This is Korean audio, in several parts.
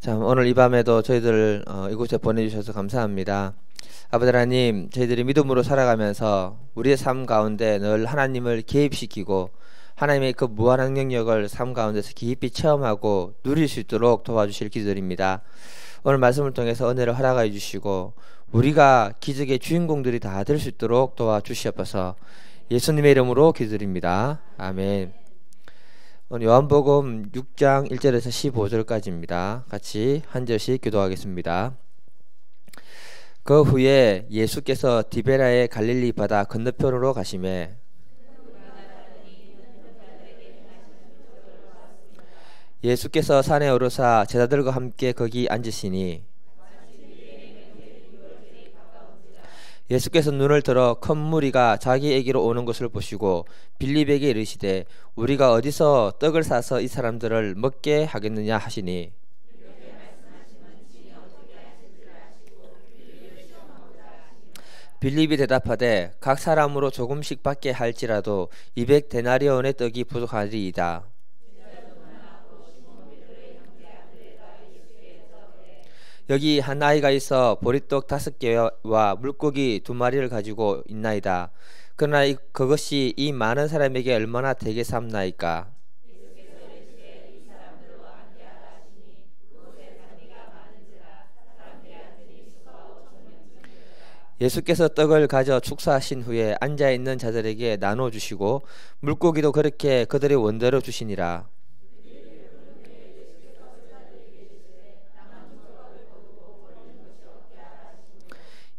참, 오늘 이 밤에도 저희들 이곳에 보내주셔서 감사합니다. 아버지 하나님, 저희들이 믿음으로 살아가면서 우리의 삶 가운데 늘 하나님을 개입시키고 하나님의 그 무한한 영역을 삶 가운데서 깊이 체험하고 누릴 수 있도록 도와주실 기도드립니다. 오늘 말씀을 통해서 은혜를 허락해 주시고 우리가 기적의 주인공들이 다 될 수 있도록 도와주시옵소서. 예수님의 이름으로 기도드립니다. 아멘. 오늘 요한복음 6장 1절에서 15절까지입니다. 같이 한 절씩 기도하겠습니다. 그 후에 예수께서 디베라의 갈릴리 바다 건너편으로 가시매 예수께서 산에 오르사 제자들과 함께 거기 앉으시니 예수께서 눈을 들어 큰 무리가 자기에게로 오는 것을 보시고 빌립에게 이르시되 우리가 어디서 떡을 사서 이 사람들을 먹게 하겠느냐 하시니 빌립이 대답하되 각 사람으로 조금씩 받게 할지라도 200데나리온의 떡이 부족하리이다. 여기 한 아이가 있어 보리떡 5개와 물고기 2마리를 가지고 있나이다. 그러나 그것이 이 많은 사람에게 얼마나 되게 삼나이까. 예수께서 떡을 가져 축사하신 후에 앉아있는 자들에게 나눠주시고 물고기도 그렇게 그들의 원대로 주시니라.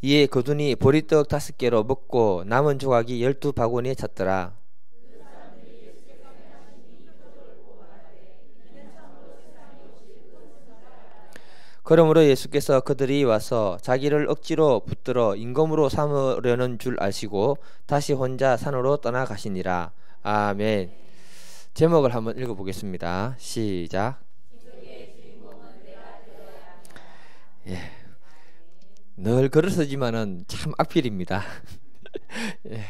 이에 그들이 보리떡 5개로 먹고 남은 조각이 12바구니에 찼더라. 그러므로 예수께서 그들이 와서 자기를 억지로 붙들어 임금으로 삼으려는 줄 아시고 다시 혼자 산으로 떠나가시니라. 아멘. 제목을 한번 읽어보겠습니다. 시작. 예. 늘 글을 쓰지만은 참 악필입니다. 예.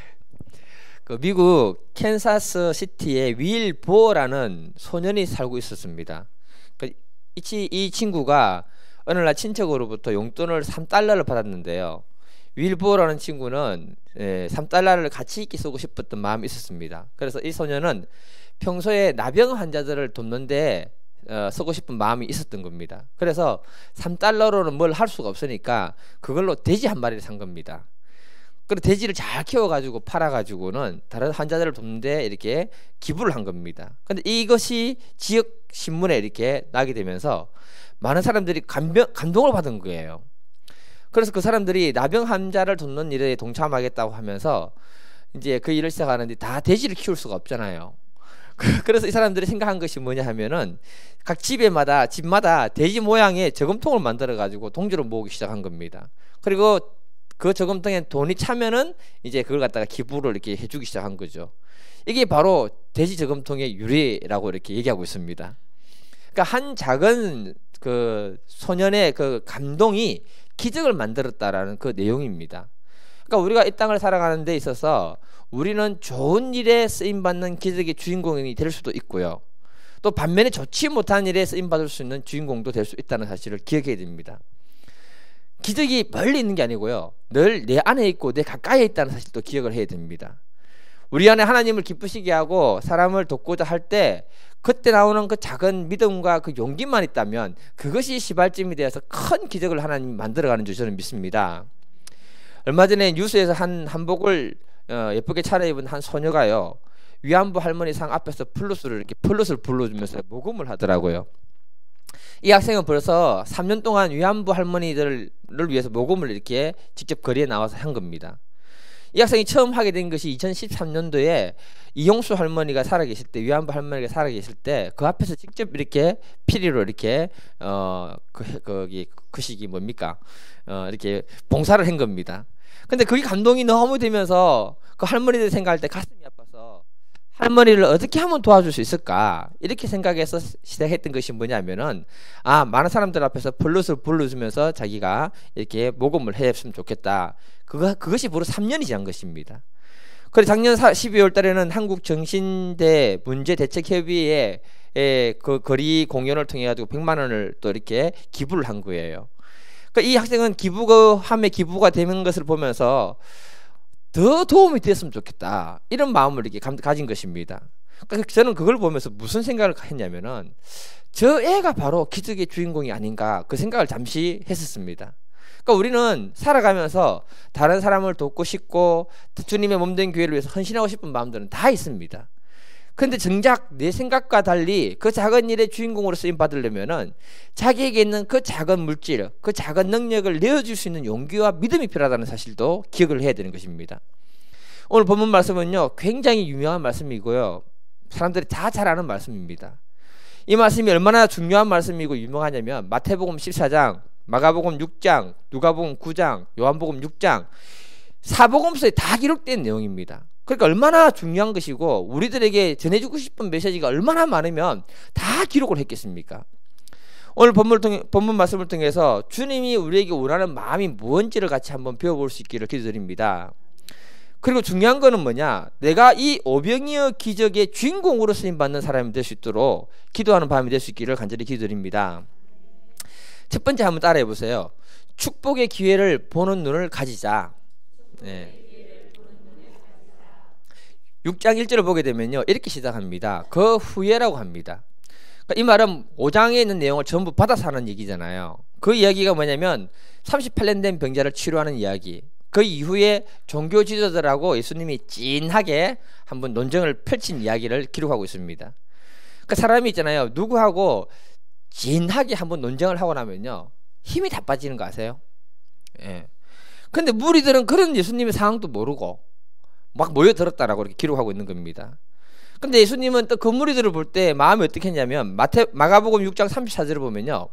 그 미국 캔사스 시티에 윌 보어라는 소년이 살고 있었습니다. 이 친구가 어느 날 친척으로부터 용돈을 3달러를 받았는데요. 윌 보어라는 친구는 3달러를 가치 있게 쓰고 싶었던 마음이 있었습니다. 그래서 이 소년은 평소에 나병 환자들을 돕는데 쓰고 싶은 마음이 있었던 겁니다. 그래서 3달러로는 뭘 할 수가 없으니까 그걸로 돼지 한 마리를 산 겁니다. 그리고 돼지를 잘 키워가지고 팔아가지고는 다른 환자들을 돕는데 이렇게 기부를 한 겁니다. 근데 이것이 지역 신문에 이렇게 나게 되면서 많은 사람들이 감동을 받은 거예요. 그래서 그 사람들이 나병 환자를 돕는 일에 동참하겠다고 하면서 이제 그 일을 시작하는데 다 돼지를 키울 수가 없잖아요. 그래서 이 사람들이 생각한 것이 뭐냐 하면은 각 집마다 돼지 모양의 저금통을 만들어 가지고 동지를 모으기 시작한 겁니다. 그리고 그 저금통에 돈이 차면은 이제 그걸 갖다가 기부를 이렇게 해주기 시작한 거죠. 이게 바로 돼지 저금통의 유래라고 이렇게 얘기하고 있습니다. 그러니까 한 작은 그 소년의 그 감동이 기적을 만들었다라는 그 내용입니다. 그러니까 우리가 이 땅을 살아가는 데 있어서 우리는 좋은 일에 쓰임받는 기적의 주인공이 될 수도 있고요. 또 반면에 좋지 못한 일에 쓰임받을 수 있는 주인공도 될 수 있다는 사실을 기억해야 됩니다. 기적이 멀리 있는 게 아니고요. 늘 내 안에 있고 내 가까이에 있다는 사실도 기억을 해야 됩니다. 우리 안에 하나님을 기쁘시게 하고 사람을 돕고자 할 때 그때 나오는 그 작은 믿음과 그 용기만 있다면 그것이 시발점이 되어서 큰 기적을 하나님이 만들어가는 줄 저는 믿습니다. 얼마 전에 뉴스에서 한 한복을 예쁘게 차려입은 한 소녀가요, 위안부 할머니 상 앞에서 플룻을 불러주면서 모금을 하더라고요. 이 학생은 벌써 3년 동안 위안부 할머니들을 위해서 모금을 이렇게 직접 거리에 나와서 한 겁니다. 이 학생이 처음 하게 된 것이 2013년도에 이용수 할머니가 살아계실 때, 위안부 할머니가 살아계실 때 그 앞에서 직접 이렇게 피리로 이렇게 그 시기 뭡니까? 이렇게 봉사를 한 겁니다. 근데 그게 감동이 너무 되면서 그 할머니들 생각할 때 가슴이 아파서 할머니를 어떻게 하면 도와줄 수 있을까 이렇게 생각해서 시작했던 것이 뭐냐면은 많은 사람들 앞에서 플룻을 불러주면서 자기가 이렇게 모금을 했으면 좋겠다. 그것이 바로 3년이 지난 것입니다. 그래서 작년 12월 달에는 한국정신대 문제대책협의회 그 거리 공연을 통해 가지고 100만 원을 또 이렇게 기부를 한 거예요. 그러니까 이 학생은 기부가 되는 것을 보면서 더 도움이 됐으면 좋겠다, 이런 마음을 이렇게 가진 것입니다. 그러니까 저는 그걸 보면서 무슨 생각을 했냐면은, 저 애가 바로 기적의 주인공이 아닌가, 그 생각을 잠시 했었습니다. 그러니까 우리는 살아가면서 다른 사람을 돕고 싶고 주님의 몸된 교회를 위해서 헌신하고 싶은 마음들은 다 있습니다. 근데 정작 내 생각과 달리 그 작은 일의 주인공으로 쓰임 받으려면은 자기에게 있는 그 작은 물질, 그 작은 능력을 내어줄 수 있는 용기와 믿음이 필요하다는 사실도 기억을 해야 되는 것입니다. 오늘 본문 말씀은요, 굉장히 유명한 말씀이고요, 사람들이 다 잘 아는 말씀입니다. 이 말씀이 얼마나 중요한 말씀이고 유명하냐면, 마태복음 14장, 마가복음 6장, 누가복음 9장, 요한복음 6장, 사복음서에 다 기록된 내용입니다. 그러니까 얼마나 중요한 것이고 우리들에게 전해주고 싶은 메시지가 얼마나 많으면 다 기록을 했겠습니까? 오늘 본문 말씀을 통해서 주님이 우리에게 원하는 마음이 무엇인지를 같이 한번 배워볼 수 있기를 기도드립니다. 그리고 중요한 거는 뭐냐, 내가 이 오병이어 기적의 주인공으로 쓰임받는 사람이 될 수 있도록 기도하는 밤이 될 수 있기를 간절히 기도드립니다. 첫 번째 한번 따라해 보세요. 축복의 기회를 보는 눈을 가지자. 네. 6장 1절을 보게 되면요, 이렇게 시작합니다. 그 후에라고 합니다. 그러니까 이 말은 5장에 있는 내용을 전부 받아서 하는 얘기잖아요. 그 이야기가 뭐냐면 38년 된 병자를 치료하는 이야기. 그 이후에 종교 지도자들하고 예수님이 찐하게 한번 논쟁을 펼친 이야기를 기록하고 있습니다. 그러니까 사람이 있잖아요, 누구하고 진하게 한번 논쟁을 하고 나면요, 힘이 다 빠지는 거 아세요? 예. 근데 무리들은 그런 예수님의 상황도 모르고 막 모여들었다라고 이렇게 기록하고 있는 겁니다. 근데 예수님은 또 그 무리들을 볼 때 마음이 어떻게 했냐면, 마가복음 6장 34절을 보면요,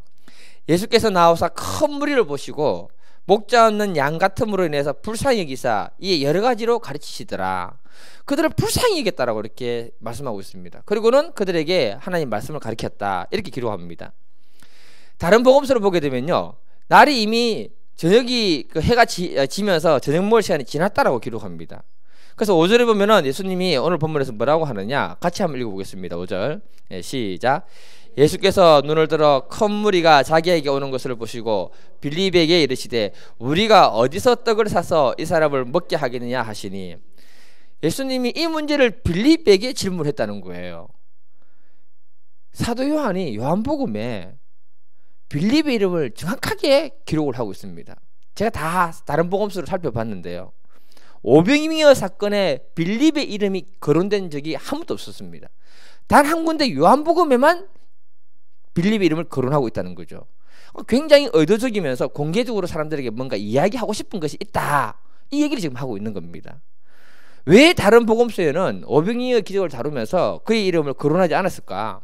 예수께서 나오사 큰 무리를 보시고 목자 없는 양 같음으로 인해서 불쌍히 여기사 이 여러 가지로 가르치시더라. 그들을 불쌍히 여겼다라고 이렇게 말씀하고 있습니다. 그리고는 그들에게 하나님 말씀을 가르쳤다, 이렇게 기록합니다. 다른 복음서를 보게 되면요, 날이 이미 저녁이 해가 지면서 저녁 먹을 시간이 지났다라고 기록합니다. 그래서 5절에 보면은 예수님이 오늘 본문에서 뭐라고 하느냐, 같이 한번 읽어보겠습니다. 5절 시작. 예수께서 눈을 들어 큰 무리가 자기에게 오는 것을 보시고 빌립에게 이르시되 우리가 어디서 떡을 사서 이 사람을 먹게 하겠느냐 하시니, 예수님이 이 문제를 빌립에게 질문했다는 거예요. 사도 요한이 요한복음에 빌립의 이름을 정확하게 기록을 하고 있습니다. 제가 다 다른 복음서를 살펴봤는데요, 오병이어 사건에 빌립의 이름이 거론된 적이 한 번도 없었습니다. 단 한 군데 요한복음에만 빌립의 이름을 거론하고 있다는 거죠. 굉장히 의도적이면서 공개적으로 사람들에게 뭔가 이야기하고 싶은 것이 있다, 이 얘기를 지금 하고 있는 겁니다. 왜 다른 복음서에는 오병이어 기적을 다루면서 그의 이름을 거론하지 않았을까?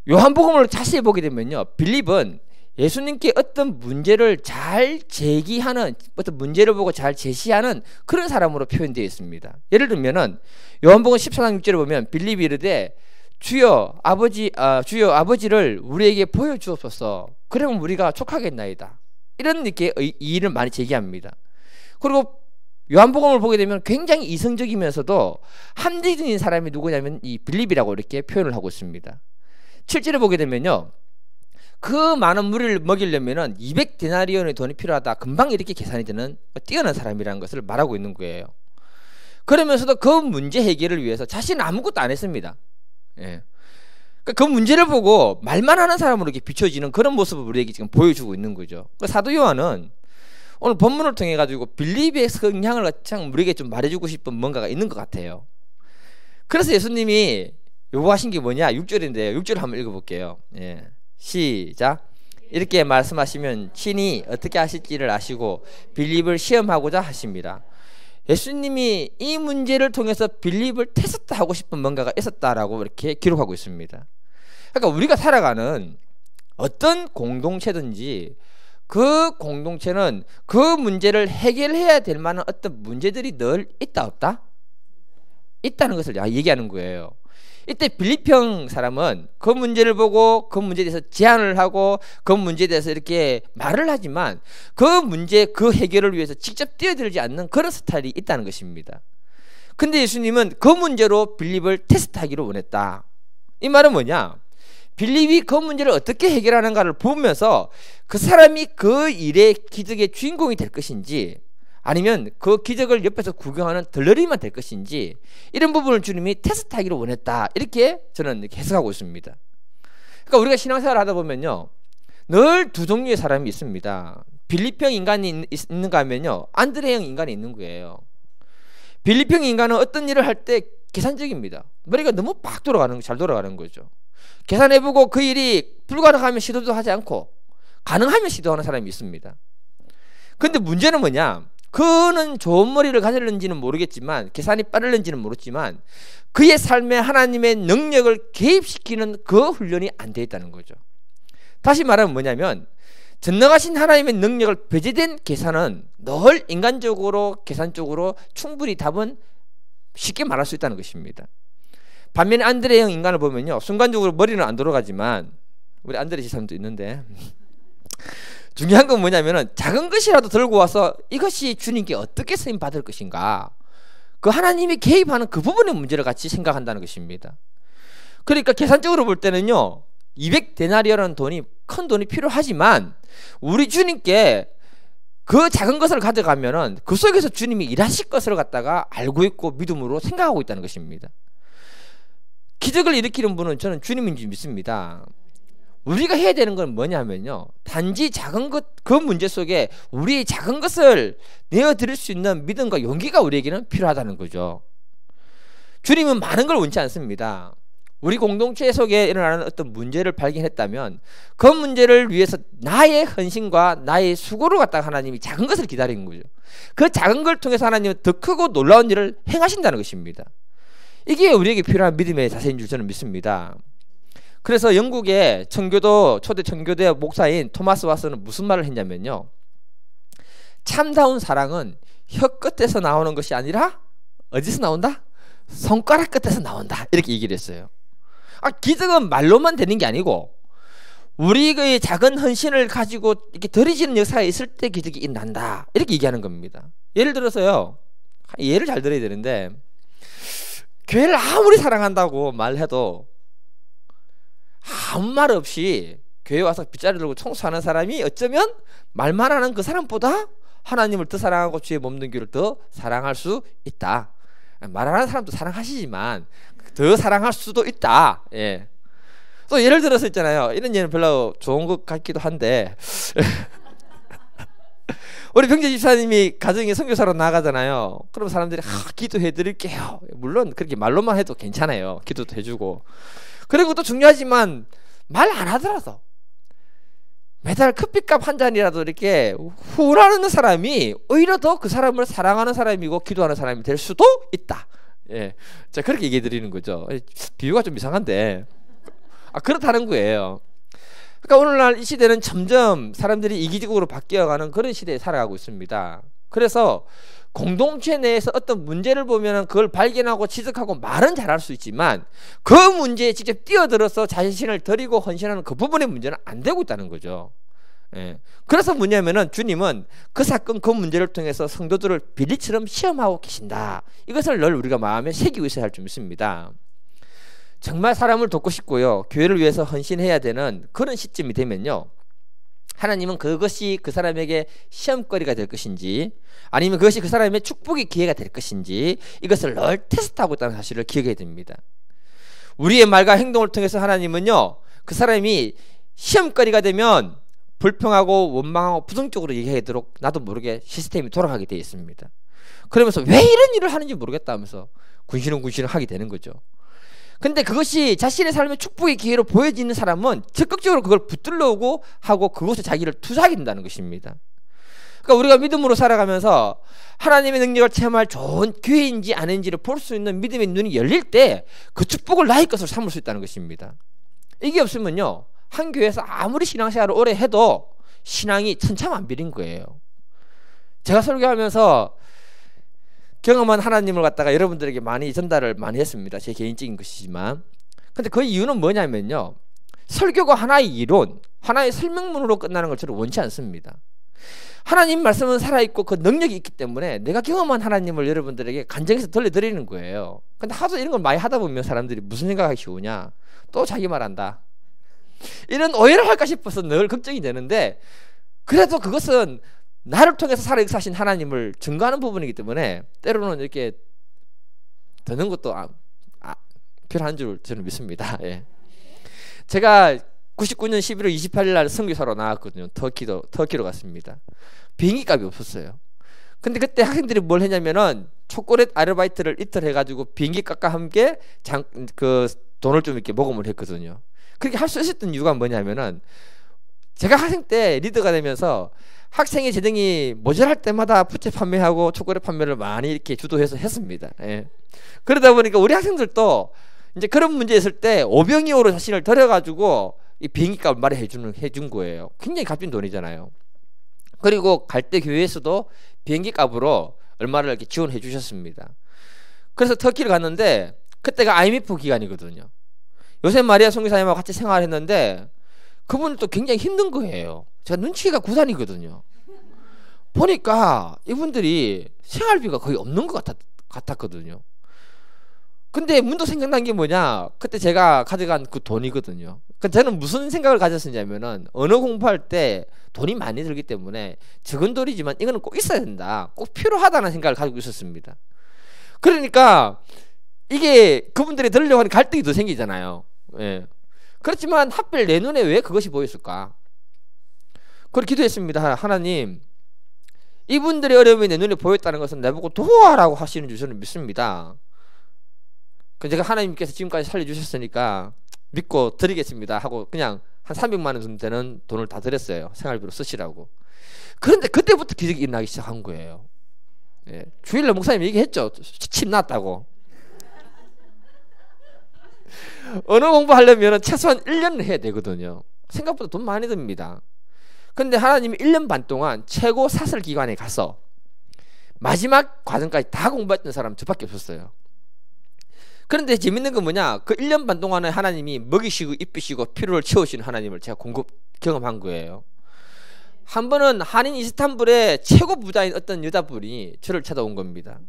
요한복음을 자세히 보게 되면요, 빌립은 예수님께 어떤 문제를 잘 제기하는, 어떤 문제를 보고 잘 제시하는 그런 사람으로 표현되어 있습니다. 예를 들면은 요한복음 14장 6절을 보면 빌립이 이르되 주여 아버지를 우리에게 보여주옵소서, 그러면 우리가 족하겠나이다, 이런 이렇게 이의를 많이 제기합니다. 그리고 요한복음을 보게 되면 굉장히 이성적이면서도 합리적인 사람이 누구냐면 이 빌립이라고 이렇게 표현을 하고 있습니다. 7절을 보게 되면요, 그 많은 무리를 먹이려면은 200데나리온의 돈이 필요하다, 금방 이렇게 계산이 되는 뛰어난 사람이라는 것을 말하고 있는 거예요. 그러면서도 그 문제 해결을 위해서 자신은 아무것도 안 했습니다. 예. 그 문제를 보고 말만 하는 사람으로 이렇게 비춰지는 그런 모습을 우리에게 지금 보여주고 있는 거죠. 사도 요한은 오늘 본문을 통해 가지고 빌립의 성향을 참 우리에게 좀 말해주고 싶은 뭔가가 있는 것 같아요. 그래서 예수님이 요구하신 게 뭐냐, 6절인데요. 6절 한번 읽어볼게요. 예. 시작. 이렇게 말씀하시면 친히 어떻게 하실지를 아시고 빌립을 시험하고자 하십니다. 예수님이 이 문제를 통해서 빌립을 테스트하고 싶은 뭔가가 있었다라고 이렇게 기록하고 있습니다. 그러니까 우리가 살아가는 어떤 공동체든지 그 공동체는 그 문제를 해결해야 될 만한 어떤 문제들이 늘 있다 없다? 있다는 것을 얘기하는 거예요. 이때 빌립형 사람은 그 문제를 보고 그 문제에 대해서 제안을 하고 그 문제에 대해서 이렇게 말을 하지만 그 문제 그 해결을 위해서 직접 뛰어들지 않는 그런 스타일이 있다는 것입니다. 근데 예수님은 그 문제로 빌립을 테스트하기를 원했다. 이 말은 뭐냐? 빌립이 그 문제를 어떻게 해결하는가를 보면서 그 사람이 그 일의 기적의 주인공이 될 것인지, 아니면 그 기적을 옆에서 구경하는 덜러리만 될 것인지, 이런 부분을 주님이 테스트하기를 원했다, 이렇게 저는 이렇게 해석하고 있습니다. 그러니까 우리가 신앙생활을 하다 보면요, 늘 두 종류의 사람이 있습니다. 빌립형 인간이 있는가 하면요, 안드레형 인간이 있는 거예요. 빌립형 인간은 어떤 일을 할 때 계산적입니다. 머리가 너무 팍 돌아가는, 잘 돌아가는 거죠. 계산해보고 그 일이 불가능하면 시도도 하지 않고 가능하면 시도하는 사람이 있습니다. 근데 문제는 뭐냐? 그는 좋은 머리를 가졌는지는 모르겠지만, 계산이 빠르는지는 모르지만, 그의 삶에 하나님의 능력을 개입시키는 그 훈련이 안 돼 있다는 거죠. 다시 말하면 뭐냐면, 전능하신 하나님의 능력을 배제된 계산은 늘 인간적으로, 계산적으로 충분히 답은 쉽게 말할 수 있다는 것입니다. 반면에 안드레형 인간을 보면요, 순간적으로 머리는 안 돌아가지만, 우리 안드레 지사님도 있는데 중요한 건 뭐냐면은, 작은 것이라도 들고 와서 이것이 주님께 어떻게 쓰임 받을 것인가, 그 하나님이 개입하는 그 부분의 문제를 같이 생각한다는 것입니다. 그러니까 계산적으로 볼 때는요, 200데나리오라는 돈이, 큰 돈이 필요하지만, 우리 주님께 그 작은 것을 가져가면은 그 속에서 주님이 일하실 것을 갖다가 알고 있고 믿음으로 생각하고 있다는 것입니다. 기적을 일으키는 분은 저는 주님인지 믿습니다. 우리가 해야 되는 건 뭐냐면요, 단지 작은 것, 그 문제 속에 우리의 작은 것을 내어드릴 수 있는 믿음과 용기가 우리에게는 필요하다는 거죠. 주님은 많은 걸 원치 않습니다. 우리 공동체 속에 일어나는 어떤 문제를 발견했다면 그 문제를 위해서 나의 헌신과 나의 수고를 갖다가 하나님이 작은 것을 기다리는 거죠. 그 작은 걸 통해서 하나님은 더 크고 놀라운 일을 행하신다는 것입니다. 이게 우리에게 필요한 믿음의 자세인 줄 저는 믿습니다. 그래서 영국의 청교도, 초대 청교도의 목사인 토마스 와스는 무슨 말을 했냐면요, 참다운 사랑은 혀 끝에서 나오는 것이 아니라 어디서 나온다? 손가락 끝에서 나온다, 이렇게 얘기를 했어요. 기적은 말로만 되는 게 아니고 우리의 작은 헌신을 가지고 이렇게 들이지는 역사가 있을 때 기적이 일어난다, 이렇게 얘기하는 겁니다. 예를 들어서요, 예를 잘 들어야 되는데, 교회를 아무리 사랑한다고 말해도 아무 말 없이 교회 와서 빗자루 들고 청소하는 사람이 어쩌면 말만 하는 그 사람보다 하나님을 더 사랑하고 주의 몸된 교회를 더 사랑할 수 있다. 말하는 사람도 사랑하시지만 더 사랑할 수도 있다. 예. 또 예를 들어서 있잖아요, 이런 예는 별로 좋은 것 같기도 한데 우리 병재 집사님이 가정에 선교사로 나가잖아요. 그럼 사람들이 기도해 드릴게요. 물론 그렇게 말로만 해도 괜찮아요. 기도도 해주고. 그리고 또 중요하지만 말 안 하더라도 매달 커피값 한 잔이라도 이렇게 후원하는 사람이 오히려 더 그 사람을 사랑하는 사람이고 기도하는 사람이 될 수도 있다. 예, 자, 그렇게 얘기해 드리는 거죠. 비유가 좀 이상한데 그렇다는 거예요. 그러니까 오늘날 이 시대는 점점 사람들이 이기적으로 바뀌어가는 그런 시대에 살아가고 있습니다. 그래서 공동체 내에서 어떤 문제를 보면 그걸 발견하고 지적하고 말은 잘할 수 있지만 그 문제에 직접 뛰어들어서 자신을 드리고 헌신하는 그 부분의 문제는 안 되고 있다는 거죠. 예. 그래서 뭐냐면은 주님은 그 사건, 그 문제를 통해서 성도들을 비리처럼 시험하고 계신다. 이것을 늘 우리가 마음에 새기고 있어야 할 줄 믿습니다. 정말 사람을 돕고 싶고요, 교회를 위해서 헌신해야 되는 그런 시점이 되면요, 하나님은 그것이 그 사람에게 시험거리가 될 것인지 아니면 그것이 그 사람의 축복의 기회가 될 것인지 이것을 늘 테스트하고 있다는 사실을 기억해야 됩니다. 우리의 말과 행동을 통해서 하나님은요, 그 사람이 시험거리가 되면 불평하고 원망하고 부정적으로 얘기하도록 나도 모르게 시스템이 돌아가게 되어 있습니다. 그러면서 왜 이런 일을 하는지 모르겠다 하면서 군시렁군시렁 하게 되는 거죠. 근데 그것이 자신의 삶의 축복의 기회로 보여지는 사람은 적극적으로 그걸 붙들려오고 하고 그것에 자기를 투자하게 된다는 것입니다. 그러니까 우리가 믿음으로 살아가면서 하나님의 능력을 체험할 좋은 기회인지 아닌지를 볼 수 있는 믿음의 눈이 열릴 때 그 축복을 나의 것으로 삼을 수 있다는 것입니다. 이게 없으면요, 한 교회에서 아무리 신앙생활을 오래 해도 신앙이 천차만별인 거예요. 제가 설교하면서 경험한 하나님을 갖다가 여러분들에게 많이 전달을 많이 했습니다. 제 개인적인 것이지만. 근데 그 이유는 뭐냐면요, 설교가 하나의 이론, 하나의 설명문으로 끝나는 걸 저는 원치 않습니다. 하나님 말씀은 살아있고 그 능력이 있기 때문에 내가 경험한 하나님을 여러분들에게 간증해서 들려드리는 거예요. 근데 하도 이런 걸 많이 하다 보면 사람들이 무슨 생각하기 쉬우냐, 또 자기 말한다. 이런 오해를 할까 싶어서 늘 걱정이 되는데, 그래도 그것은 나를 통해서 살아 역사하신 하나님을 증거하는 부분이기 때문에 때로는 이렇게 드는 것도 필요한 줄 저는 믿습니다. 예. 제가 99년 11월 28일 날 선교사로 나왔거든요. 터키로 갔습니다. 비행기 값이 없었어요. 근데 그때 학생들이 뭘 했냐면은 초콜릿 아르바이트를 이틀 해가지고 비행기 값과 함께 그 돈을 좀 이렇게 모금을 했거든요. 그렇게 할 수 있었던 이유가 뭐냐면은, 제가 학생 때 리더가 되면서 학생의 재정이 모자랄 때마다 부채 판매하고 초콜릿 판매를 많이 이렇게 주도해서 했습니다. 예. 그러다 보니까 우리 학생들도 이제 그런 문제 있을 때 오병이어로 자신을 들여가지고 이 비행기 값을 해준 거예요. 굉장히 값진 돈이잖아요. 그리고 갈 때 교회에서도 비행기 값으로 얼마를 이렇게 지원해 주셨습니다. 그래서 터키를 갔는데 그때가 IMF 기간이거든요. 요셉 마리아 선교사님하고 같이 생활했는데 그분도 굉장히 힘든 거예요. 제가 눈치가 구단이거든요. 보니까 이분들이 생활비가 거의 없는 것 같았거든요. 근데 문득 생각난 게 뭐냐, 그때 제가 가져간 그 돈이거든요. 저는 무슨 생각을 가졌었냐면은, 언어 공부할 때 돈이 많이 들기 때문에 적은 돈이지만 이거는 꼭 있어야 된다, 꼭 필요하다는 생각을 가지고 있었습니다. 그러니까 이게 그분들이 들으려고 하는 갈등이 더 생기잖아요. 예. 그렇지만 하필 내 눈에 왜 그것이 보였을까? 그걸 기도했습니다. 하나님, 이분들의 어려움이 내 눈에 보였다는 것은 나보고 도와라고 하시는 줄 저는 믿습니다. 제가 하나님께서 지금까지 살려주셨으니까 믿고 드리겠습니다 하고 그냥 한 300만 원 정도 되는 돈을 다 드렸어요. 생활비로 쓰시라고. 그런데 그때부터 기적이 일어나기 시작한 거예요. 예. 주일날 목사님 얘기했죠. 침 났다고. 언어 공부하려면 최소한 1년을 해야 되거든요. 생각보다 돈 많이 듭니다. 근데 하나님이 1년 반 동안 최고 사설 기관에 가서 마지막 과정까지 다 공부했던 사람 저밖에 없었어요. 그런데 재밌는 건 뭐냐, 그 1년 반 동안에 하나님이 먹이시고 입히시고 필요를 채우시는 하나님을 제가 경험한 거예요. 한 번은 한인 이스탄불의 최고 부자인 어떤 여자분이 저를 찾아온 겁니다.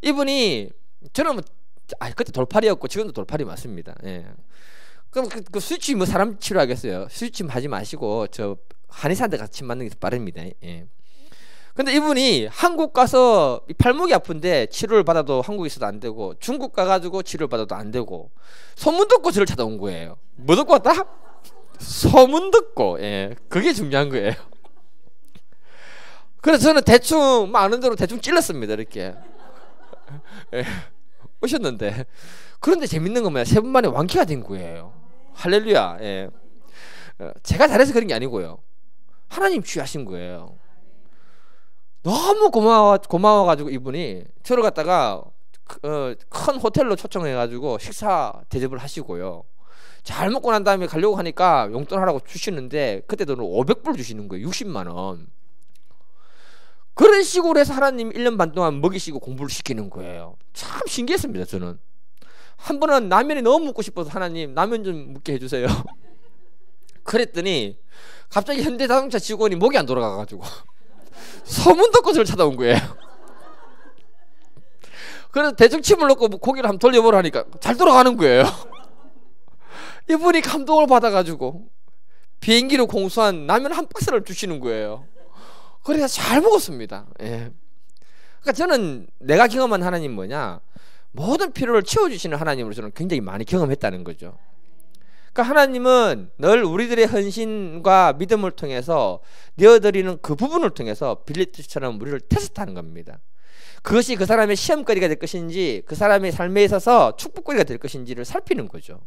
이분이, 저는 그때 돌팔이였고 지금도 돌팔이 맞습니다. 예. 그럼 그 수치뭐 사람 치료하겠어요. 수치침 하지 마시고 저 한의사한테 같이 맞는 게 더 빠릅니다. 예. 근데 이분이 한국 가서 팔목이 아픈데 치료를 받아도 한국에서도 안 되고, 중국 가가지고 치료를 받아도 안 되고, 소문 듣고 저를 찾아온 거예요. 뭐 듣고 왔다? 소문 듣고. 예, 그게 중요한 거예요. 그래서 저는 대충 아는 대로 대충 찔렀습니다. 이렇게. 예, 오셨는데, 그런데 재밌는 건 뭐야, 3분 만에 완쾌가 된 거예요. 할렐루야. 예. 제가 잘해서 그런 게 아니고요, 하나님 취하신 거예요. 너무 고마워가지고 이분이 저를 갖다가 큰 호텔로 초청해가지고 식사 대접을 하시고요. 잘 먹고 난 다음에 가려고 하니까 용돈 하라고 주시는데 그때도 500불 주시는 거예요. 60만 원. 그런 식으로 해서 하나님 1년 반 동안 먹이시고 공부를 시키는 거예요. 참 신기했습니다. 저는 한 번은 라면이 너무 먹고 싶어서 하나님 라면 좀 먹게 해주세요. 그랬더니 갑자기 현대자동차 직원이 목이 안 돌아가가지고 소문 듣고 저를 찾아온 거예요. 그래서 대충 침을 넣고 고기를 한번 돌려보라 하니까 잘 돌아가는 거예요. 이분이 감동을 받아가지고 비행기로 공수한 라면 한 박스를 주시는 거예요. 그래서 잘 먹었습니다. 예. 그러니까 저는 내가 경험한 하나님 뭐냐, 모든 필요를 채워주시는 하나님으로 저는 굉장히 많이 경험했다는 거죠. 그러니까 하나님은 늘 우리들의 헌신과 믿음을 통해서 내어드리는 그 부분을 통해서 빌립처럼 우리를 테스트하는 겁니다. 그것이 그 사람의 시험거리가 될 것인지 그 사람의 삶에 있어서 축복거리가 될 것인지를 살피는 거죠.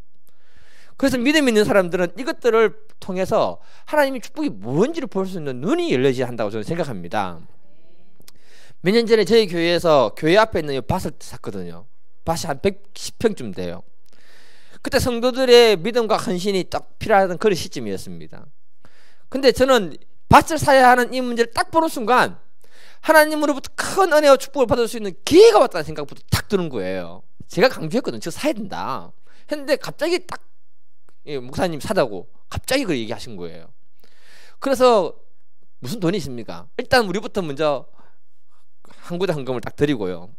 그래서 믿음 있는 사람들은 이것들을 통해서 하나님의 축복이 뭔지를 볼 수 있는 눈이 열려져야 한다고 저는 생각합니다. 몇 년 전에 저희 교회에서 교회 앞에 있는 밭을 샀거든요. 밭이 한 110평쯤 돼요. 그때 성도들의 믿음과 헌신이 딱 필요하던 그런 시점이었습니다. 근데 저는 밭을 사야 하는 이 문제를 딱 보는 순간 하나님으로부터 큰 은혜와 축복을 받을 수 있는 기회가 왔다는 생각부터 딱 드는 거예요. 제가 강조했거든요. 저 사야 된다 했는데 갑자기 딱 목사님 사자고 갑자기 그 얘기하신 거예요. 그래서 무슨 돈이 있습니까? 일단 우리부터 먼저 한 구대 헌금을 딱 드리고요.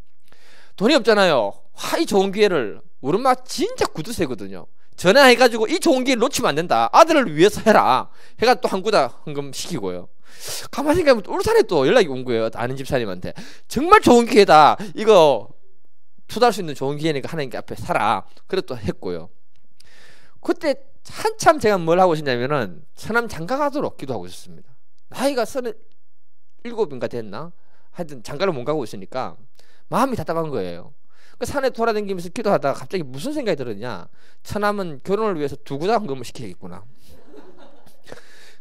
돈이 없잖아요. 이 좋은 기회를, 우리 엄마 진짜 구두쇠거든요. 전화해가지고 이 좋은 기회를 놓치면 안 된다. 아들을 위해서 해라. 해가 또 한 구다 헌금 시키고요. 가만히 생각하면 울산에 또 연락이 온 거예요. 아는 집사님한테. 정말 좋은 기회다. 이거 투자할 수 있는 좋은 기회니까 하나님 앞에 살아. 그래 또 했고요. 그때 한참 제가 뭘 하고 있었냐면은 서남 장가 가도록 기도하고 있었습니다. 나이가 37인가 됐나? 하여튼 장가를 못 가고 있으니까 마음이 답답한 거예요. 그 산에 돌아다니면서 기도하다가 갑자기 무슨 생각이 들었냐? 처남은 결혼을 위해서 두 구다 헌금을 시켜야겠구나.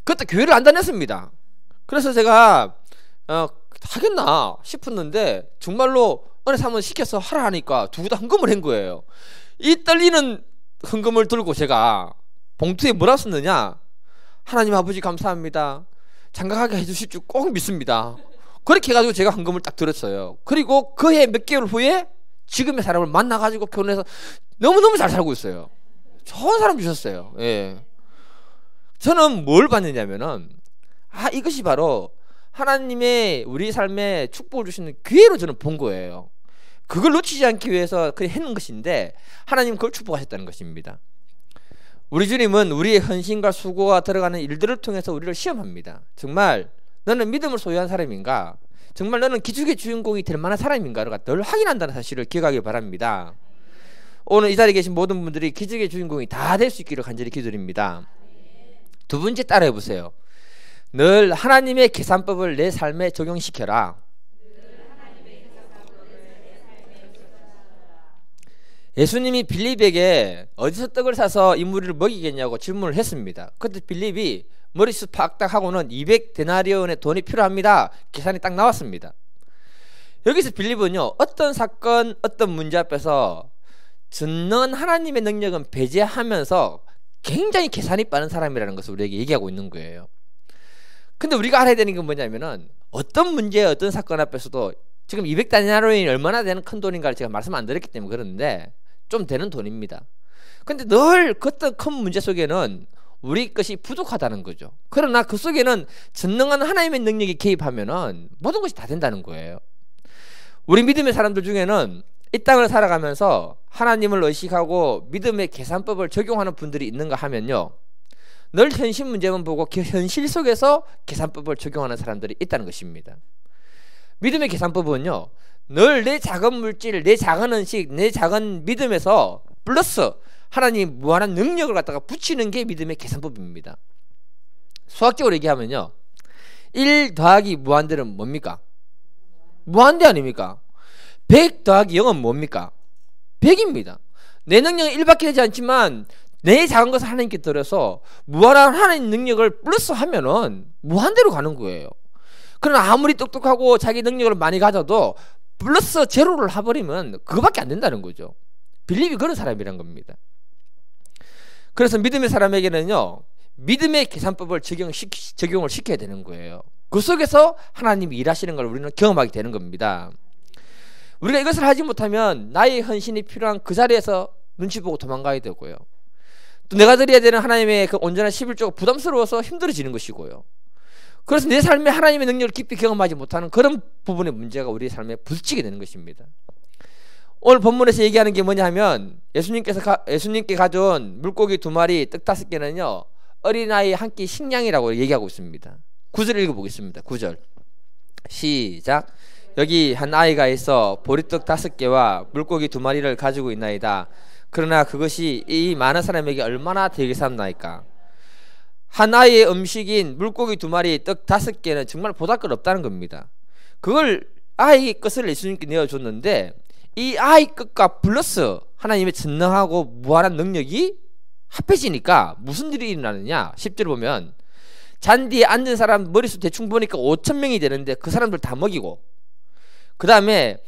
그때 교회를 안 다녔습니다. 그래서 제가 하겠나 싶었는데 정말로 어느 사람은 시켜서 하라 하니까 두 구다 헌금을 한 거예요. 이 떨리는 헌금을 들고 제가 봉투에 뭐라 썼느냐? 하나님 아버지 감사합니다. 장가가게 해주실 줄 꼭 믿습니다. 그렇게 해가지고 제가 헌금을 딱 들었어요. 그리고 그 해 몇 개월 후에 지금의 사람을 만나가지고 결혼해서 너무너무 잘 살고 있어요. 좋은 사람 주셨어요. 예. 저는 뭘 봤느냐면은 이것이 바로 하나님의 우리 삶에 축복을 주시는 기회로 저는 본 거예요. 그걸 놓치지 않기 위해서 그냥 했는 것인데 하나님 그걸 축복하셨다는 것입니다. 우리 주님은 우리의 헌신과 수고가 들어가는 일들을 통해서 우리를 시험합니다. 정말 너는 믿음을 소유한 사람인가? 정말 너는 기적의 주인공이 될 만한 사람인가를 늘 확인한다는 사실을 기억하기 바랍니다. 오늘 이 자리에 계신 모든 분들이 기적의 주인공이 다 될 수 있기를 간절히 기도드립니다. 두 번째 따라해 보세요. 늘 하나님의 계산법을 내 삶에 적용시켜라. 예수님이 빌립에게 어디서 떡을 사서 이 무리를 먹이겠냐고 질문을 했습니다. 그때 빌립이 머리숱 팍딱 하고는 200데나리온의 돈이 필요합니다. 계산이 딱 나왔습니다. 여기서 빌립은요, 어떤 사건, 어떤 문제 앞에서 전능한 하나님의 능력은 배제하면서 굉장히 계산이 빠른 사람이라는 것을 우리에게 얘기하고 있는 거예요. 근데 우리가 알아야 되는 건 뭐냐면은 어떤 문제, 어떤 사건 앞에서도 지금 200데나리온이 얼마나 되는 큰 돈인가를 제가 말씀 안 드렸기 때문에 그러는데 좀 되는 돈입니다. 근데 늘 어떤 큰 문제 속에는 우리 것이 부족하다는 거죠. 그러나 그 속에는 전능한 하나님의 능력이 개입하면은 모든 것이 다 된다는 거예요. 우리 믿음의 사람들 중에는 이 땅을 살아가면서 하나님을 의식하고 믿음의 계산법을 적용하는 분들이 있는가 하면요, 늘 현실 문제만 보고 현실 속에서 계산법을 적용하는 사람들이 있다는 것입니다. 믿음의 계산법은요, 늘 내 작은 물질, 내 작은 은식, 내 작은 믿음에서 플러스 하나님 무한한 능력을 갖다가 붙이는 게 믿음의 계산법입니다. 수학적으로 얘기하면요, 1 더하기 무한대는 뭡니까? 무한대 아닙니까? 100 더하기 0은 뭡니까? 100입니다. 내 능력은 1밖에 되지 않지만 내 작은 것을 하나님께 드려서 무한한 하나님 능력을 플러스 하면은 무한대로 가는 거예요. 그러나 아무리 똑똑하고 자기 능력을 많이 가져도 플러스 제로를 해버리면 그거밖에 안 된다는 거죠. 빌립이 그런 사람이란 겁니다. 그래서 믿음의 사람에게는요, 믿음의 계산법을 적용을 시켜야 되는 거예요. 그 속에서 하나님이 일하시는 걸 우리는 경험하게 되는 겁니다. 우리가 이것을 하지 못하면 나의 헌신이 필요한 그 자리에서 눈치 보고 도망가야 되고요, 또 내가 드려야 되는 하나님의 그 온전한 11조가 부담스러워서 힘들어지는 것이고요. 그래서 내 삶에 하나님의 능력을 깊이 경험하지 못하는 그런 부분의 문제가 우리 삶에 부딪히게 되는 것입니다. 오늘 본문에서 얘기하는 게 뭐냐 하면 예수님께 가져온 물고기 2마리 떡 5개는요 어린아이 한 끼 식량이라고 얘기하고 있습니다. 9절 읽어보겠습니다. 9절 시작. 여기 한 아이가 있어 보리떡 5개와 물고기 2마리를 가지고 있나이다. 그러나 그것이 이 많은 사람에게 얼마나 되겠사옵나이까. 한 아이의 음식인 물고기 2마리 떡 5개는 정말 보잘것없다는 겁니다. 그걸 아이 것을 예수님께 내어줬는데 이 아이 것과 플러스 하나님의 전능하고 무한한 능력이 합해지니까 무슨 일이 일어나느냐. 10절 보면 잔디에 앉은 사람 머릿수 대충 보니까 5,000명이 되는데 그 사람들 다 먹이고, 그 다음에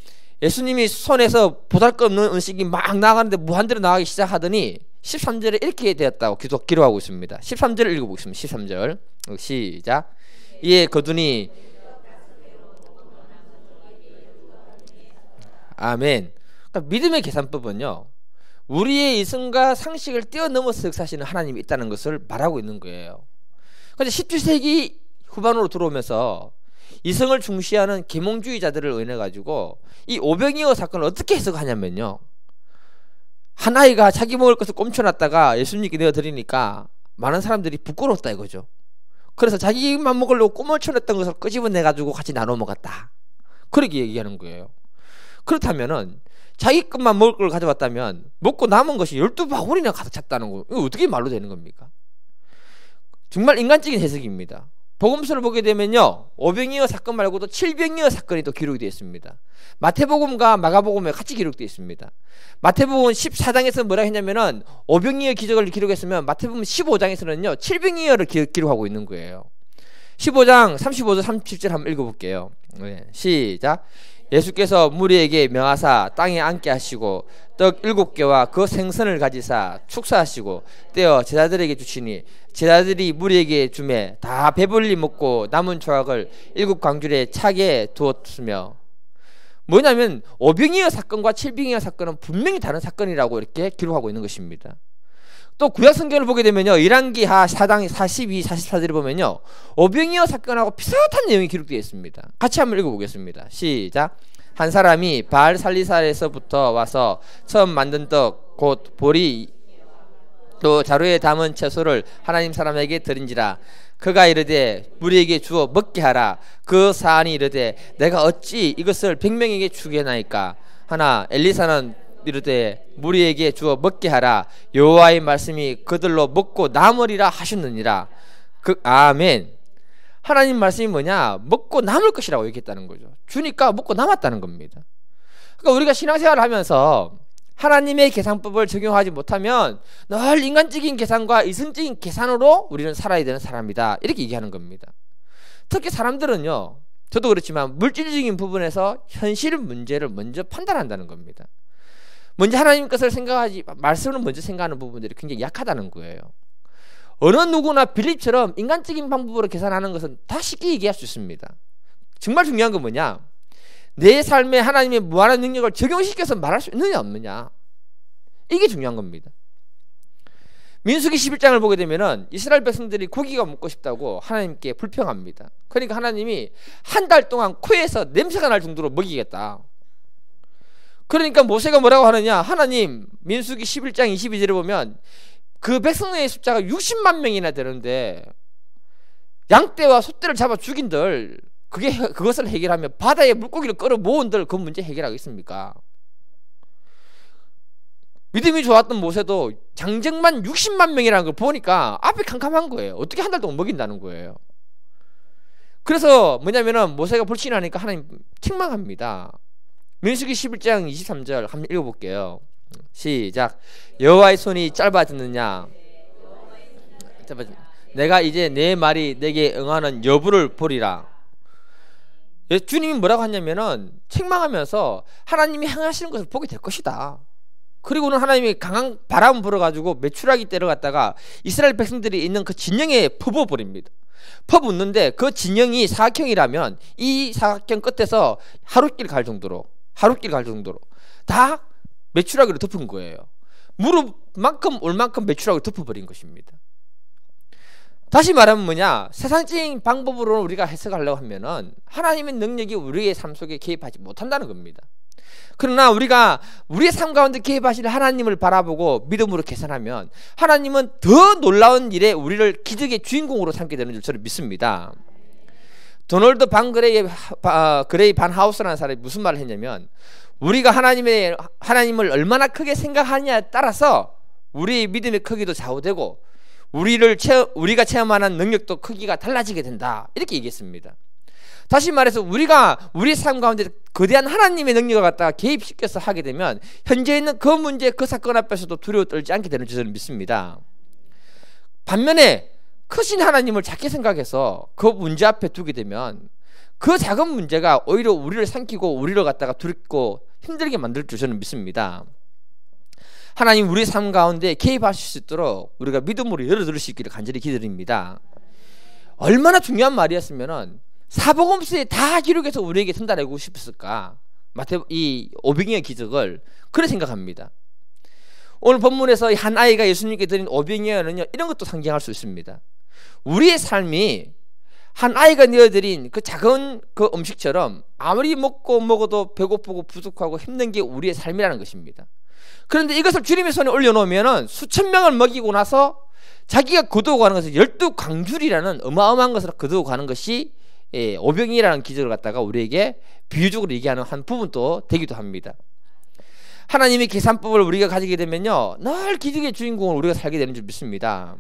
예수님이 손에서 보잘것없는 음식이 막 나가는데 무한대로 나가기 시작하더니 13절에 이렇게 되었다고 기록하고 있습니다. 13절을 읽어보겠습니다. 13절 시작. 이에 거두니 아멘. 그러니까 믿음의 계산법은요, 우리의 이성과 상식을 뛰어넘어서 역사하시는 하나님이 있다는 것을 말하고 있는 거예요. 그런데 17세기 후반으로 들어오면서 이성을 중시하는 계몽주의자들을 의해 가지고 이 오병이어 사건을 어떻게 해석하냐면요, 한 아이가 자기 먹을 것을 꼼쳐놨다가 예수님께 내어드리니까 많은 사람들이 부끄러웠다 이거죠. 그래서 자기만 먹으려고 꼼쳐놨던 것을 끄집어내가지고 같이 나눠 먹었다, 그렇게 얘기하는 거예요. 그렇다면은 자기 것만 먹을 걸 가져왔다면 먹고 남은 것이 12바구니나 가득 찼다는 거, 이거 어떻게 말로 되는 겁니까? 정말 인간적인 해석입니다. 복음서를 보게 되면요, 오병이어 사건 말고도 칠병이어 사건이 또 기록이 되어 있습니다. 마태복음과 마가복음에 같이 기록되어 있습니다. 마태복음 14장에서 뭐라 했냐면은 오병이어 기적을 기록했으면 마태복음 15장에서는요 칠병이어를 기록하고 있는 거예요. 15장 35절 37절 한번 읽어볼게요. 네, 시작. 예수께서 무리에게 명하사 땅에 앉게 하시고 떡 7개와 그 생선을 가지사 축사하시고 떼어 제자들에게 주시니 제자들이 무리에게 주매 다 배불리 먹고 남은 조각을 7광줄에 차게 두었으며, 뭐냐면 오병이어 사건과 칠병이어 사건은 분명히 다른 사건이라고 이렇게 기록하고 있는 것입니다. 또 구약 성경을 보게 되면요, 열왕기하 4장 42, 44절을 보면요 오병이어 사건하고 비슷한 내용이 기록되어 있습니다. 같이 한번 읽어보겠습니다. 시작. 한 사람이 바알 살리살에서부터 와서 처음 만든 떡 곧 보리 또 자루에 담은 채소를 하나님 사람에게 드린지라. 그가 이르되 무리에게 주어 먹게 하라. 그 사안이 이르되 내가 어찌 이것을 100명에게 주겠나이까 하나 엘리사는 이르되 무리에게 주어 먹게 하라. 여호와의 말씀이 그들로 먹고 남으리라 하셨느니라. 아멘. 하나님 말씀이 뭐냐? 먹고 남을 것이라고 얘기했다는 거죠. 주니까 먹고 남았다는 겁니다. 그러니까 우리가 신앙생활을 하면서 하나님의 계산법을 적용하지 못하면 늘 인간적인 계산과 이성적인 계산으로 우리는 살아야 되는 사람이다, 이렇게 얘기하는 겁니다. 특히 사람들은요, 저도 그렇지만 물질적인 부분에서 현실 문제를 먼저 판단한다는 겁니다. 먼저 하나님 것을 생각하지, 말씀을 먼저 생각하는 부분들이 굉장히 약하다는 거예요. 어느 누구나 빌립처럼 인간적인 방법으로 계산하는 것은 다 쉽게 얘기할 수 있습니다. 정말 중요한 건 뭐냐? 내 삶에 하나님의 무한한 능력을 적용시켜서 말할 수 있느냐 없느냐, 이게 중요한 겁니다. 민수기 11장을 보게 되면은 이스라엘 백성들이 고기가 먹고 싶다고 하나님께 불평합니다. 그러니까 하나님이 한 달 동안 코에서 냄새가 날 정도로 먹이겠다. 그러니까 모세가 뭐라고 하느냐? 하나님, 민수기 11장 22절에 보면 그 백성의 숫자가 60만 명이나 되는데 양떼와 소떼를 잡아 죽인들 그것을 해결하면 바다에 물고기를 끌어 모은들 그 문제 해결하겠습니까? 믿음이 좋았던 모세도 장정만 60만 명이라는 걸 보니까 앞이 캄캄한 거예요. 어떻게 한 달 동안 먹인다는 거예요. 그래서 뭐냐면은 모세가 불신하니까 하나님 책망합니다. 민수기 11장 23절 한번 읽어볼게요. 시작. 여호와의 손이 짧아졌느냐? 내가 이제 내 말이 내게 응하는 여부를 보리라. 주님이 뭐라고 하냐면은 책망하면서 하나님이 행하시는 것을 보게 될 것이다. 그리고는 하나님이 강한 바람 불어가지고 메추라기 때려갔다가 이스라엘 백성들이 있는 그 진영에 퍼부어버립니다. 퍼붓는데 그 진영이 사각형이라면 이 사각형 끝에서 하룻길 갈 정도로 다 메추라기로 덮은 거예요. 무릎만큼 올 만큼 메추라기로 덮어버린 것입니다. 다시 말하면 뭐냐? 세상적인 방법으로 우리가 해석하려고 하면은 하나님의 능력이 우리의 삶 속에 개입하지 못한다는 겁니다. 그러나 우리가 우리의 삶 가운데 개입하실 하나님을 바라보고 믿음으로 계산하면 하나님은 더 놀라운 일에 우리를 기적의 주인공으로 삼게 되는 줄 저는 믿습니다. 도널드 그레이 반 하우스라는 사람이 무슨 말을 했냐면, 우리가 하나님을 얼마나 크게 생각하느냐에 따라서 우리의 믿음의 크기도 좌우되고 우리가 체험하는 능력도 크기가 달라지게 된다, 이렇게 얘기했습니다. 다시 말해서 우리가 우리 삶 가운데 거대한 하나님의 능력을 갖다가 개입시켜서 하게 되면 현재 있는 그 문제, 그 사건 앞에서도 두려워 떨지 않게 되는 줄 저는 믿습니다. 반면에 크신 하나님을 작게 생각해서 그 문제 앞에 두게 되면 그 작은 문제가 오히려 우리를 삼키고 우리를 갖다가 두렵고 힘들게 만들 줄 저는 믿습니다. 하나님 우리 삶 가운데 개입하실 수 있도록 우리가 믿음으로 열어둘 수 있기를 간절히 기도드립니다. 얼마나 중요한 말이었으면 사복음서에 다 기록해서 우리에게 전달하고 싶었을까? 이 오병이어 기적을 그렇게 생각합니다. 오늘 본문에서 한 아이가 예수님께 드린 오병이어는요, 이런 것도 상징할 수 있습니다. 우리의 삶이 한 아이가 내어드린 그 작은 그 음식처럼 아무리 먹고 먹어도 배고프고 부족하고 힘든 게 우리의 삶이라는 것입니다. 그런데 이것을 주님의 손에 올려놓으면 수천 명을 먹이고 나서 자기가 거두어 가는 것은 12광줄이라는 어마어마한 것을 거두어 가는 것이 오병이라는 기적을 갖다가 우리에게 비유적으로 얘기하는 한 부분도 되기도 합니다. 하나님의 계산법을 우리가 가지게 되면요, 늘 기적의 주인공을 우리가 살게 되는 줄 믿습니다.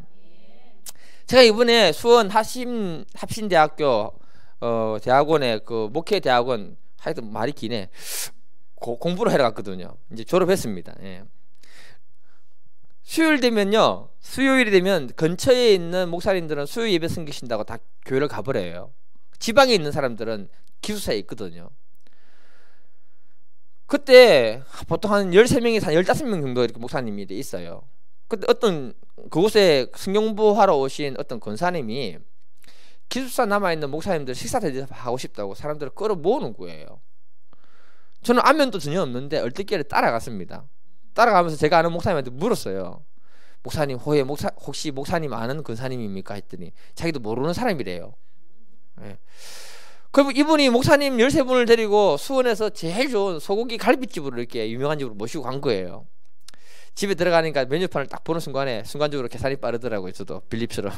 제가 이번에 수원 합신대학교 대학원에 그 목회대학원, 하여튼 말이 기네, 공부를 하러 갔거든요. 이제 졸업했습니다. 예. 수요일이 되면 근처에 있는 목사님들은 수요 예배 섬기신다고 다 교회를 가버려요. 지방에 있는 사람들은 기숙사에 있거든요. 그때 보통 한 13명에서 한 15명 정도 이렇게 목사님이 있어요. 근데 어떤 그곳에 성경부하러 오신 어떤 권사님이 기숙사 남아있는 목사님들 식사 대접하고 싶다고 사람들을 끌어 모으는 거예요. 저는 안면도 전혀 없는데 얼떨결에 따라갔습니다. 따라가면서 제가 아는 목사님한테 물었어요. 목사님, 혹시 목사님 아는 권사님입니까? 했더니 자기도 모르는 사람이래요. 예. 그리고 이분이 목사님 13분을 데리고 수원에서 제일 좋은 소고기 갈비집으로 이렇게 유명한 집으로 모시고 간 거예요. 집에 들어가니까 메뉴판을 딱 보는 순간적으로 계산이 빠르더라고요. 저도 빌립처럼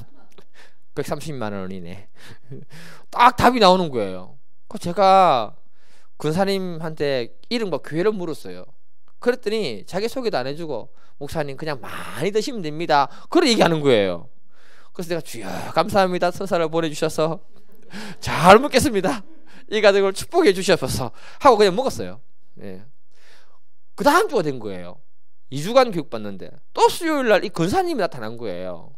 130만 원이네. 딱 답이 나오는 거예요. 제가 권사님한테 이름과 교회를 물었어요. 그랬더니 자기 소개도 안 해주고 목사님 그냥 많이 드시면 됩니다, 그렇게 얘기하는 거예요. 그래서 내가 주여 감사합니다, 선사를 보내주셔서 잘 먹겠습니다, 이 가족을 축복해 주셔서 하고 그냥 먹었어요. 예. 그 다음 주가 된 거예요. 2주간 교육받는데 또 수요일날 이 권사님이 나타난 거예요.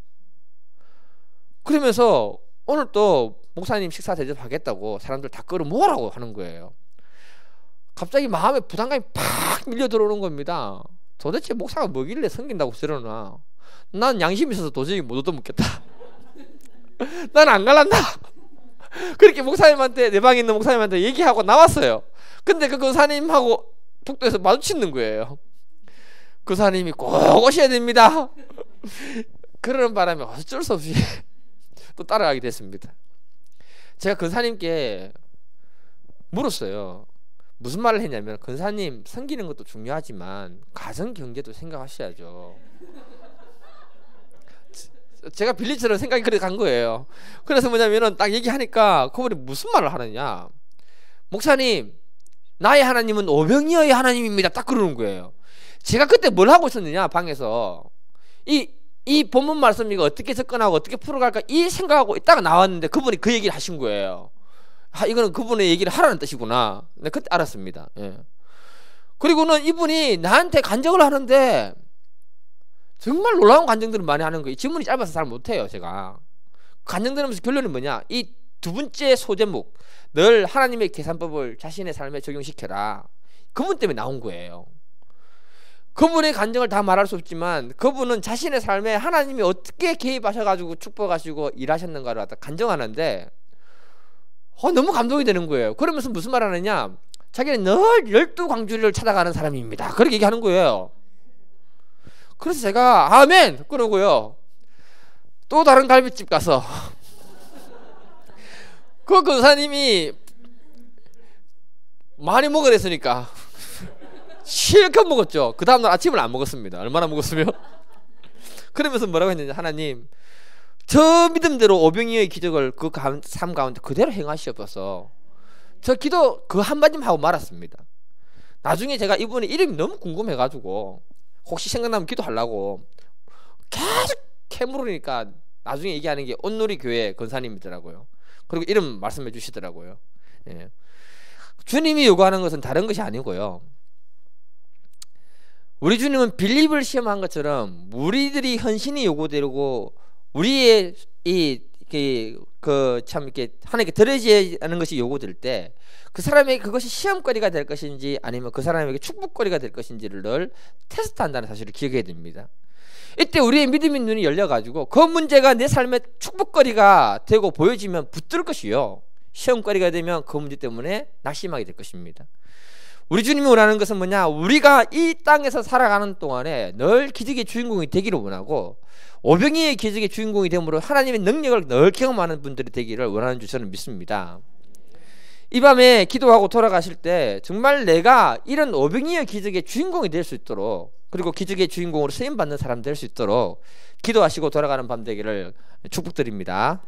그러면서 오늘 또 목사님 식사 대접하겠다고 사람들 다 끌어 모으라고 하는 거예요. 갑자기 마음에 부담감이 팍 밀려 들어오는 겁니다. 도대체 목사가 뭐길래 섬긴다고 저러나. 난 양심이 있어서 도저히 못 얻어먹겠다. 난 안 갈란다. 그렇게 목사님한테, 내 방에 있는 목사님한테 얘기하고 나왔어요. 근데 그 권사님하고 북도에서 마주치는 거예요. 권사님이 꼭 오셔야 됩니다. 그러는 바람에 어쩔 수 없이 또 따라가게 됐습니다. 제가 권사님께 물었어요. 무슨 말을 했냐면, 권사님 섬기는 것도 중요하지만 가정 경제도 생각하셔야죠. 제가 빌리처럼 생각이 그래 간 거예요. 그래서 뭐냐면은 딱 얘기하니까 그분이 무슨 말을 하느냐, 목사님 나의 하나님은 오병이어의 하나님입니다, 딱 그러는 거예요. 제가 그때 뭘 하고 있었느냐, 방에서 이 본문 말씀 이거 어떻게 접근하고 어떻게 풀어갈까 이 생각하고 있다가 나왔는데 그분이 그 얘기를 하신 거예요. 이거는 그분의 얘기를 하라는 뜻이구나. 네, 그때 알았습니다. 예. 그리고는 이분이 나한테 간증을 하는데 정말 놀라운 간증들을 많이 하는 거예요. 지문이 짧아서 잘 못해요. 제가 간증 들으면서 결론이 뭐냐, 이 두 번째 소제목, 늘 하나님의 계산법을 자신의 삶에 적용시켜라, 그분 때문에 나온 거예요. 그분의 간증을 다 말할 수 없지만 그분은 자신의 삶에 하나님이 어떻게 개입하셔가지고 축복하시고 일하셨는가를 갖다 간증하는데 너무 감동이 되는 거예요. 그러면서 무슨 말 하느냐, 자기는 늘 12광주리를 찾아가는 사람입니다, 그렇게 얘기하는 거예요. 그래서 제가 아멘 그러고요, 또 다른 갈비집 가서 그 권사님이 많이 먹으랬으니까 실컷 먹었죠. 그 다음날 아침을 안 먹었습니다. 얼마나 먹었으면. 그러면서 뭐라고 했느냐, 하나님 저 믿음대로 오병이어의 기적을 그 삶 가운데 그대로 행하시옵소서. 저 기도 그 한마디만 하고 말았습니다. 나중에 제가 이분의 이름이 너무 궁금해가지고 혹시 생각나면 기도하려고 계속 캐물으니까 나중에 얘기하는 게 온누리 교회 권사님이더라고요. 그리고 이름 말씀해 주시더라고요. 예. 주님이 요구하는 것은 다른 것이 아니고요, 우리 주님은 빌립을 시험한 것처럼 우리들이 헌신이 요구되고 우리의 참 이렇게 하나님께 드려지는 것이 요구될 때 그 사람에게 그것이 시험거리가 될 것인지 아니면 그 사람에게 축복거리가 될 것인지를 늘 테스트한다는 사실을 기억해야 됩니다. 이때 우리의 믿음의 눈이 열려가지고 그 문제가 내 삶의 축복거리가 되고 보여지면 붙들 것이요, 시험거리가 되면 그 문제 때문에 낙심하게 될 것입니다. 우리 주님이 원하는 것은 뭐냐, 우리가 이 땅에서 살아가는 동안에 늘 기적의 주인공이 되기를 원하고 오병이의 기적의 주인공이 됨으로 하나님의 능력을 늘 경험하는 분들이 되기를 원하는 줄 저는 믿습니다. 이 밤에 기도하고 돌아가실 때 정말 내가 이런 오병이의 기적의 주인공이 될 수 있도록 그리고 기적의 주인공으로 쓰임 받는 사람 될 수 있도록 기도하시고 돌아가는 밤 되기를 축복드립니다.